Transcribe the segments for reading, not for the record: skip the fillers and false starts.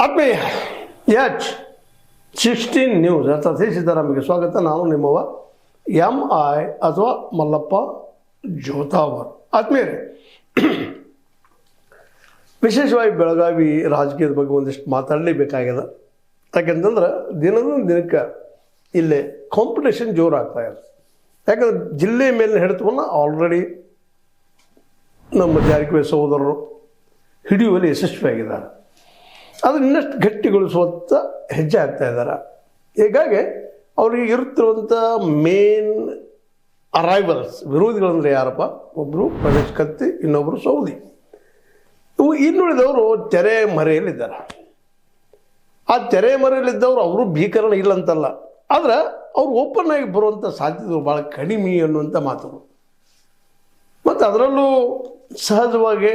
ಆತ್ಮೀಯ H16 news ಅರ್ಥಾತ್ ಸಿದ್ದರಾಮಯ್ಯಗೆ ಸ್ವಾಗತ. ನಾನು ನಿಮ್ಮವ MI ಅಥವಾ ಮಲ್ಲಪ್ಪ ಜೋತಾವರ್. ಆತ್ಮೀಯರೇ, ವಿಶೇಷವಾಗಿ ಬೆಳಗಾವಿ ರಾಜಕೀಯದ ಬಗ್ಗೆ ಒಂದಿಷ್ಟು ಮಾತಾಡಲೇಬೇಕಾಗಿದೆ. ಯಾಕೆಂತಂದ್ರೆ ದಿನದಿಂದ ದಿನಕ್ಕೆ ಇಲ್ಲೇ ಕಾಂಪಿಟೇಷನ್ ಜೋರಾಗ್ತಾ ಇದೆ. ಯಾಕಂದ್ರೆ ಜಿಲ್ಲೆ ಮೇಲಿನ ಹಿಡಿತವನ್ನು ಆಲ್ರೆಡಿ ನಮ್ಮ ಜಾರಕಿಹೊಳಿ ಸಹೋದರರು ಹಿಡಿಯುವಲ್ಲಿ ಯಶಸ್ವಿಯಾಗಿದ್ದಾರೆ. ಅದನ್ನು ಇನ್ನಷ್ಟು ಗಟ್ಟಿಗೊಳಿಸುವಂಥ ಹೆಜ್ಜೆ ಆಗ್ತಾ ಇದ್ದಾರೆ. ಹೀಗಾಗಿ ಅವರಿಗೆ ಇರುತ್ತಿರುವಂಥ ಮೇನ್ ಅರೈವಲ್ಸ್ ವಿರೋಧಿಗಳಂದರೆ ಯಾರಪ್ಪ? ಒಬ್ಬರು ಪ್ರವೇಶ್ ಕತ್ತಿ, ಇನ್ನೊಬ್ಬರು ಸೌದಿ. ಇವು ಇನ್ನುಳಿದವರು ತೆರೆ ಮರೆಯಲ್ಲಿದ್ದಾರೆ. ಆ ತೆರೆ ಮರೆಯಲ್ಲಿದ್ದವರು ಅವರು ಭೀಕರಣ ಇಲ್ಲಂತಲ್ಲ, ಆದರೆ ಅವರು ಓಪನ್ ಆಗಿ ಬರುವಂಥ ಸಾಧ್ಯತೆಗಳು ಭಾಳ ಕಡಿಮೆ ಅನ್ನುವಂಥ ಮಾತುಗಳು. ಮತ್ತು ಅದರಲ್ಲೂ ಸಹಜವಾಗಿ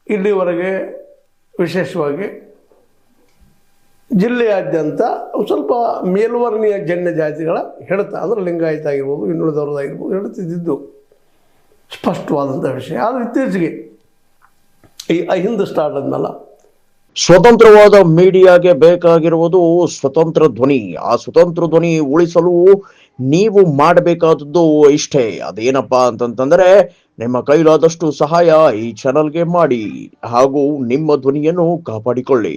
ಇಲ್ಲಿವರೆಗೆ ವಿಶೇಷವಾಗಿ ಜಿಲ್ಲೆಯಾದ್ಯಂತ ಸ್ವಲ್ಪ ಮೇಲ್ವರ್ಣೀಯ ಜನ್ಯ ಜಾತಿಗಳ ಹಿಡಿತ, ಅಂದರೆ ಲಿಂಗಾಯತ ಆಗಿರ್ಬೋದು, ಇನ್ನುಳಿದವ್ರದ್ದಾಗಿರ್ಬೋದು, ಹಿಡಿತಿದ್ದು ಸ್ಪಷ್ಟವಾದಂಥ ವಿಷಯ. ಆದರೆ ಇತ್ತೀಚೆಗೆ ಈ ಅಹಿಂದ ಸ್ಟಾರ್ಟ್ ಆದ್ಮೇಲೆ ಸ್ವತಂತ್ರವಾದ ಮೀಡಿಯಾಗೆ ಬೇಕಾಗಿರುವುದು ಸ್ವತಂತ್ರ ಧ್ವನಿ. ಆ ಸ್ವತಂತ್ರ ಧ್ವನಿ ಉಳಿಸಲು ನೀವು ಮಾಡಬೇಕಾದದ್ದು ಇಷ್ಟೇ. ಅದೇನಪ್ಪಾ ಅಂತಂತಂದ್ರೆ, ನಿಮ್ಮ ಕೈಲಾದಷ್ಟು ಸಹಾಯ ಈ ಚಾನಲ್ಗೆ ಮಾಡಿ ಹಾಗೂ ನಿಮ್ಮ ಧ್ವನಿಯನ್ನು ಕಾಪಾಡಿಕೊಳ್ಳಿ.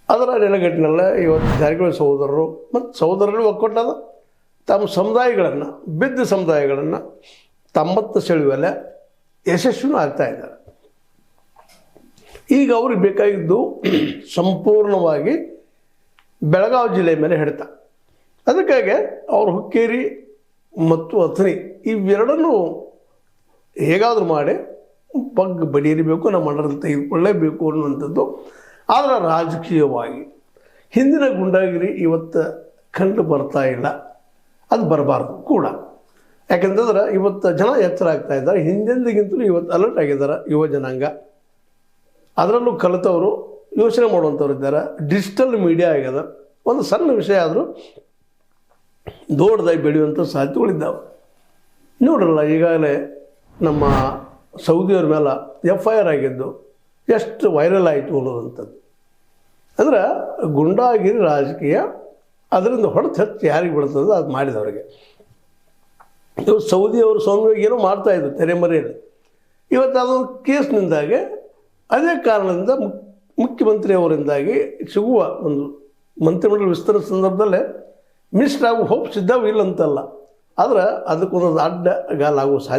ಅದರ ನೆಲೆಗಟ್ಟಿನಲ್ಲೇ ಇವತ್ತು ಜಾರಕಿಹೊಳಿ ಸಹೋದರರು ಮತ್ತು ಸಹೋದರರು ಒಕ್ಕೂಟದ ತಮ್ಮ ಸಮುದಾಯಗಳನ್ನು, ಬಿದ್ದ ಸಮುದಾಯಗಳನ್ನು ತಮ್ಮತ್ತ ಸೆಳೆಯುವಲ್ಲೇ ಯಶಸ್ವಿನೂ ಆಗ್ತಾ ಇದ್ದಾರೆ. ಈಗ ಅವ್ರಿಗೆ ಬೇಕಾಗಿದ್ದು ಸಂಪೂರ್ಣವಾಗಿ ಬೆಳಗಾವಿ ಜಿಲ್ಲೆ ಮೇಲೆ ಹಿಡಿತ. ಅದಕ್ಕಾಗಿ ಅವರು ಹುಕ್ಕೇರಿ ಮತ್ತು ಅಥಣಿ ಇವೆರಡನ್ನೂ ಹೇಗಾದರೂ ಮಾಡಿ ಬಡಿಯಬೇಕು, ನಮ್ಮ ಮಂಡಲದಲ್ಲಿ ತೆಗೆದುಕೊಳ್ಳೇಬೇಕು ಅನ್ನುವಂಥದ್ದು. ಆದರೆ ರಾಜಕೀಯವಾಗಿ ಹಿಂದಿನ ಗುಂಡಾಗಿರಿ ಇವತ್ತು ಕಂಡು ಬರ್ತಾ ಇಲ್ಲ, ಅದು ಬರಬಾರ್ದು ಕೂಡ. ಯಾಕೆಂತಂದ್ರೆ ಇವತ್ತು ಜನ ಎಚ್ಚರ ಆಗ್ತಾ ಇದ್ದಾರೆ. ಹಿಂದೆಂದಿಗಿಂತಲೂ ಇವತ್ತು ಅಲರ್ಟ್ ಆಗಿದ್ದಾರೆ ಯುವ ಜನಾಂಗ. ಅದರಲ್ಲೂ ಕಲಿತವರು ಯೋಚನೆ ಮಾಡುವಂಥವ್ರು ಇದ್ದಾರೆ. ಡಿಜಿಟಲ್ ಮೀಡಿಯಾ ಆಗ್ಯದ. ಒಂದು ಸಣ್ಣ ವಿಷಯ ಆದರೂ ದೊಡ್ಡದಾಗಿ ಬೆಳೆಯುವಂಥ ಸಾಧ್ಯತೆಗಳಿದ್ದಾವೆ. ನೋಡ್ರಲ್ಲ, ಈಗಾಗಲೇ ನಮ್ಮ ಸೌದಿಯವ್ರ ಮೇಲೆ FIR ಆಗಿದ್ದು ಎಷ್ಟು ವೈರಲ್ ಆಯಿತು ಅನ್ನೋದಂಥದ್ದು. ಅಂದ್ರೆ ಗುಂಡಾಗಿರಿ ರಾಜಕೀಯ ಅದರಿಂದ ಹೊಡೆದು ಹೆಚ್ಚು ಯಾರಿಗೆ ಬಿಡ್ತದೆ ಅದು ಮಾಡಿದವರಿಗೆ. ಇವರು ಸೌದಿಯವರು ಸೌಮ್ಯವಾಗಿ ಏನೋ ಮಾಡ್ತಾಯಿದ್ರು ತೆರೆಮರೆಯಲ್ಲಿ. ಇವತ್ತು ಅದೊಂದು ಕೇಸ್ನಿಂದಾಗಿ, ಅದೇ ಕಾರಣದಿಂದ ಮುಖ್ಯಮಂತ್ರಿಯವರಿಂದಾಗಿ ಸಿಗುವ ಒಂದು ಮಂತ್ರಿಮಂಡಲ ವಿಸ್ತರಣೆ ಸಂದರ್ಭದಲ್ಲೇ ಮಿನಿಸ್ಟರ್ ಆಗುವ ಹೋಪ್ಸ್ ಇದ್ದಾವೆ, ಇಲ್ಲಂತಲ್ಲ. ಆದರೆ ಅದಕ್ಕೊಂದೊಂದು ಅಡ್ಡಗಾಲಾಗುವ ಸಾಧ್ಯ